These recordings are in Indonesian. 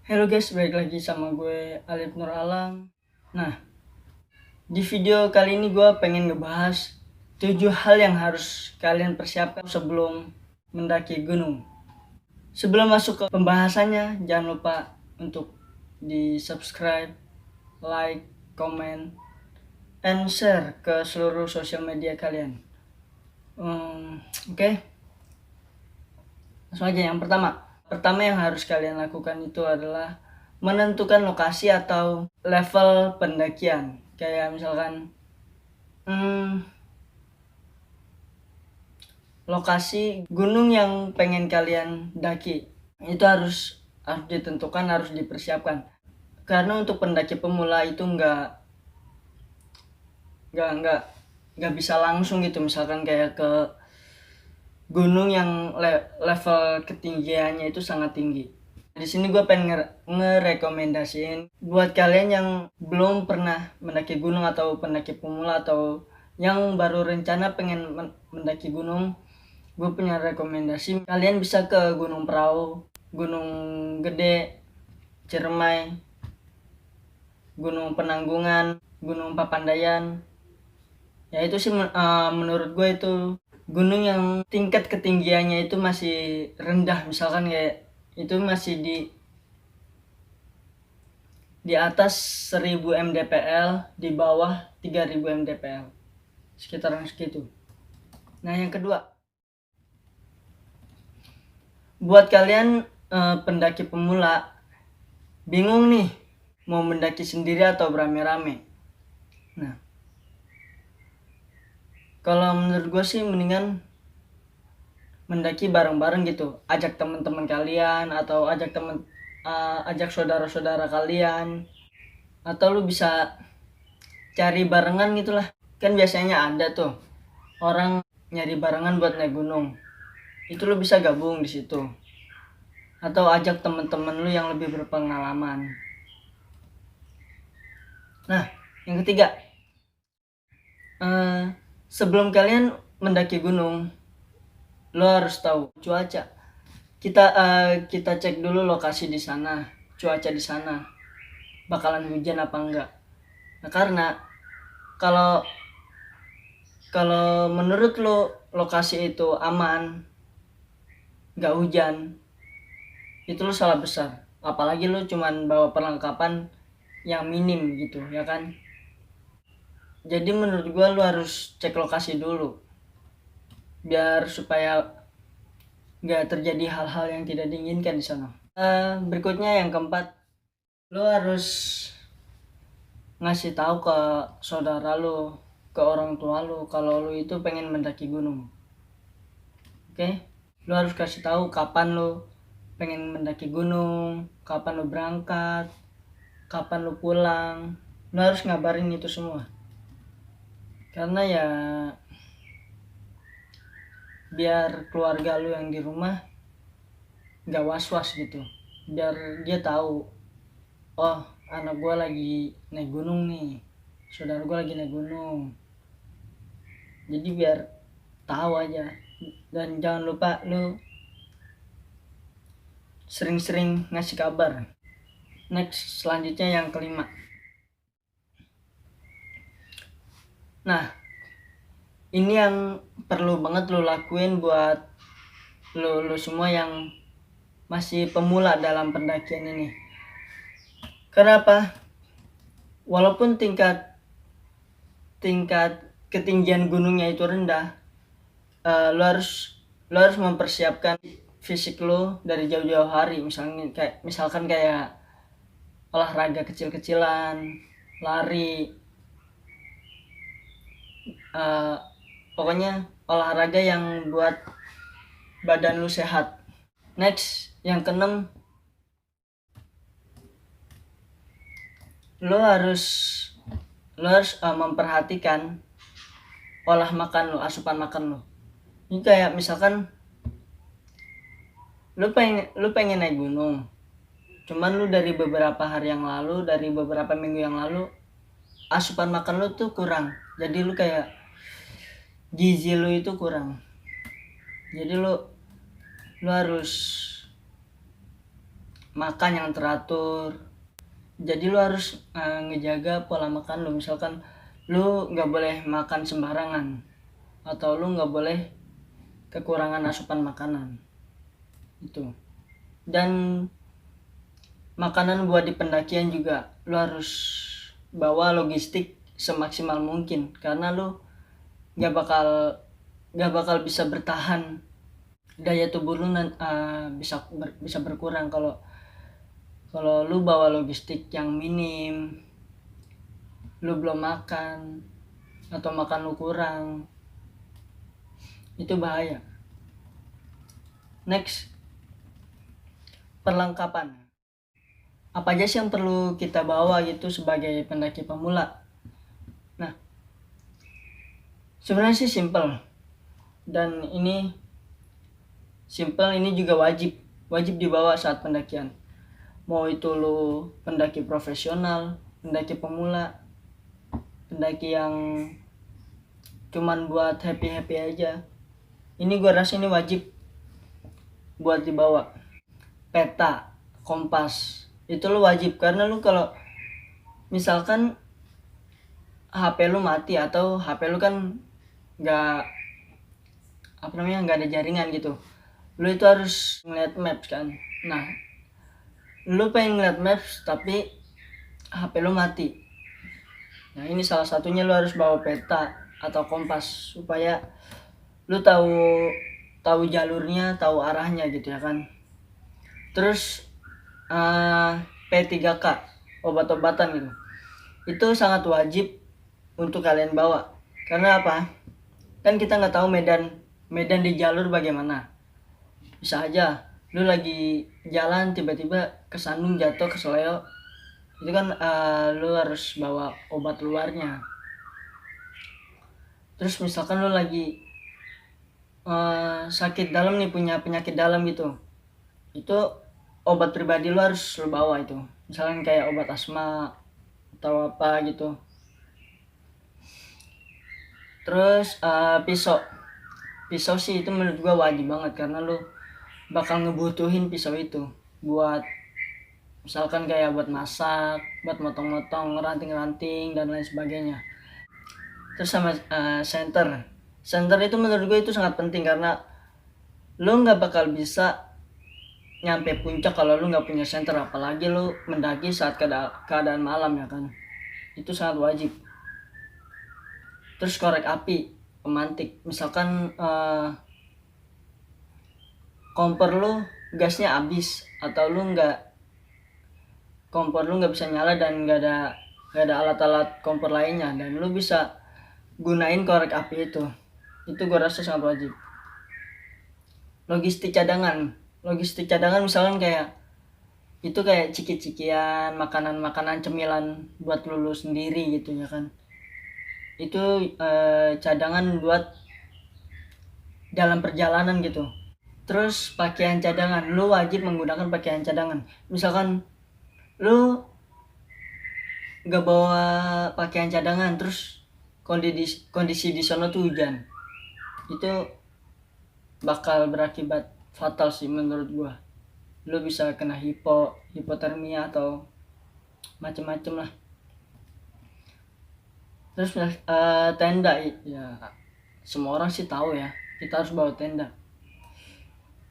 Halo guys, balik lagi sama gue Alif Nur Alam. Nah, di video kali ini gue pengen ngebahas 7 hal yang harus kalian persiapkan sebelum mendaki gunung. Sebelum masuk ke pembahasannya, jangan lupa untuk di subscribe, like, comment, and share ke seluruh sosial media kalian. Oke. Langsung aja yang pertama yang harus kalian lakukan itu adalah menentukan lokasi atau level pendakian. Kayak misalkan lokasi gunung yang pengen kalian daki itu harus ditentukan, harus dipersiapkan. Karena untuk pendaki pemula itu nggak bisa langsung gitu, misalkan kayak ke gunung yang level ketinggiannya itu sangat tinggi. Di sini gue pengen ngerekomendasiin buat kalian yang belum pernah mendaki gunung atau pendaki pemula atau yang baru rencana pengen mendaki gunung. Gue punya rekomendasi, kalian bisa ke Gunung Prau, Gunung Gede, Ciremai, Gunung Penanggungan, Gunung Papandayan. Ya itu sih menurut gue itu gunung yang tingkat ketinggiannya itu masih rendah, misalkan kayak itu masih di atas 1000 mdpl, di bawah 3000 mdpl, sekitaran segitu. Nah yang kedua, buat kalian pendaki pemula bingung nih mau mendaki sendiri atau beramai-ramai. Nah, kalau menurut gue sih mendingan mendaki bareng-bareng gitu. Ajak teman-teman kalian atau ajak saudara-saudara kalian, atau lu bisa cari barengan gitulah. Kan biasanya ada tuh orang nyari barengan buat naik gunung. Itu lu bisa gabung di situ. Atau ajak teman-teman lu yang lebih berpengalaman. Nah, yang ketiga, sebelum kalian mendaki gunung, lo harus tahu cuaca. Kita cek dulu lokasi di sana, cuaca di sana bakalan hujan apa enggak. Nah, karena kalau kalau menurut lo lokasi itu aman, nggak hujan, itu lo salah besar. Apalagi lo cuman bawa perlengkapan yang minim gitu, ya kan? Jadi menurut gua lo harus cek lokasi dulu, biar supaya nggak terjadi hal-hal yang tidak diinginkan di sana. Berikutnya yang keempat, lo harus ngasih tahu ke saudara lo, ke orang tua lo, kalau lo itu pengen mendaki gunung. Oke? Lo harus kasih tahu kapan lo pengen mendaki gunung, kapan lo berangkat, kapan lo pulang. Lo harus ngabarin itu semua. Karena ya biar keluarga lo yang di rumah nggak was-was gitu. Biar dia tahu, oh anak gue lagi naik gunung nih, saudara gue lagi naik gunung. Jadi biar tahu aja. Dan jangan lupa lu sering-sering ngasih kabar. Next, selanjutnya yang kelima. Nah, ini yang perlu banget lu lakuin buat lu semua yang masih pemula dalam pendakian ini. Kenapa? Walaupun tingkat ketinggian gunungnya itu rendah, lu harus mempersiapkan fisik lu dari jauh-jauh hari. Misalkan kayak olahraga kecil-kecilan, lari, pokoknya olahraga yang buat badan lu sehat. Next, yang keenam, lu harus memperhatikan olah makan lu, asupan makan lu. Ini kayak misalkan lu pengen naik gunung, cuman lu dari beberapa hari yang lalu, dari beberapa minggu yang lalu, asupan makan lu tuh kurang. Jadi lu kayak gizi lu itu kurang. Jadi lu harus makan yang teratur. Jadi lu harus ngejaga pola makan lu. Misalkan lu nggak boleh makan sembarangan, atau lu nggak boleh kekurangan asupan makanan itu. Dan makanan buat di pendakian juga lu harus bawa logistik semaksimal mungkin, karena lu nggak bakal bisa bertahan, daya tubuh lu bisa berkurang kalau lu bawa logistik yang minim, lu belum makan atau makan lu kurang, itu bahaya. Next, perlengkapan. Apa aja sih yang perlu kita bawa gitu sebagai pendaki pemula? Nah, sebenarnya sih simple, dan ini juga wajib dibawa saat pendakian. Mau itu lu pendaki profesional, pendaki pemula, pendaki yang cuman buat happy aja, ini gue rasa ini wajib buat dibawa. Peta, kompas, itu lu wajib, karena lu kalau misalkan HP lu mati atau HP lu kan nggak ada jaringan gitu, lu itu harus ngeliat maps kan. Nah, lu pengen ngeliat maps tapi HP lu mati, nah ini salah satunya lu harus bawa peta atau kompas supaya lu tahu jalurnya, tahu arahnya gitu ya kan. Terus P3K, obat-obatan gitu, itu sangat wajib untuk kalian bawa. Karena apa? Kan kita nggak tahu medan di jalur bagaimana. Bisa aja lu lagi jalan tiba-tiba kesandung, jatuh, keseleo, itu kan lu harus bawa obat luarnya. Terus misalkan lu lagi sakit dalam nih, punya penyakit dalam gitu, itu obat pribadi lu harus lu bawa itu. Misalnya kayak obat asma atau apa gitu. Terus pisau sih itu menurut gua wajib banget, karena lu bakal ngebutuhin pisau itu buat misalkan kayak buat masak, buat motong-motong, ranting-ranting dan lain sebagainya. Terus sama center itu menurut gue itu sangat penting, karena lu nggak bakal bisa nyampe puncak kalau lu nggak punya center, apalagi lu mendaki saat keadaan malam ya kan. Itu sangat wajib. Terus korek api, pemantik, misalkan kompor lu gasnya habis, atau kompor lu nggak bisa nyala dan nggak ada alat-alat kompor lainnya, dan lu bisa gunain korek api itu gue rasa sangat wajib. Logistik cadangan misalkan kayak ciki-cikian, makanan cemilan buat lu sendiri gitu ya kan. Itu cadangan buat dalam perjalanan gitu. Terus pakaian cadangan, lu wajib menggunakan pakaian cadangan. Misalkan lu gak bawa pakaian cadangan, terus kondisi di sana tuh hujan, itu bakal berakibat fatal sih menurut gua. Lu bisa kena hipotermia atau macem-macem lah. Terus tenda, ya semua orang sih tahu ya, kita harus bawa tenda.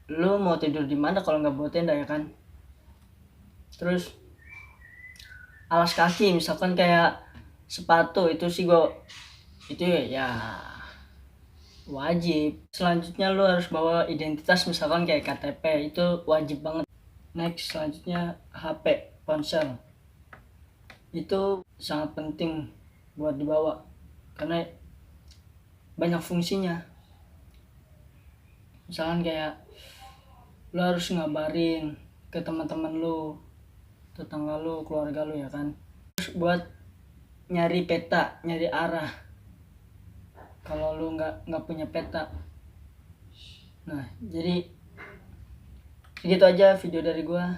Lu mau tidur di mana kalau nggak bawa tenda ya kan. Terus alas kaki, misalkan kayak sepatu, itu sih itu ya wajib. Selanjutnya lu harus bawa identitas, misalkan kayak KTP, itu wajib banget. Next, selanjutnya HP, ponsel, itu sangat penting buat dibawa karena banyak fungsinya. Misalkan kayak lu harus ngabarin ke teman-teman lu, tetangga lu, keluarga lu ya kan. Terus buat nyari peta, nyari arah kalau lu nggak punya peta. Nah, jadi segitu aja video dari gua.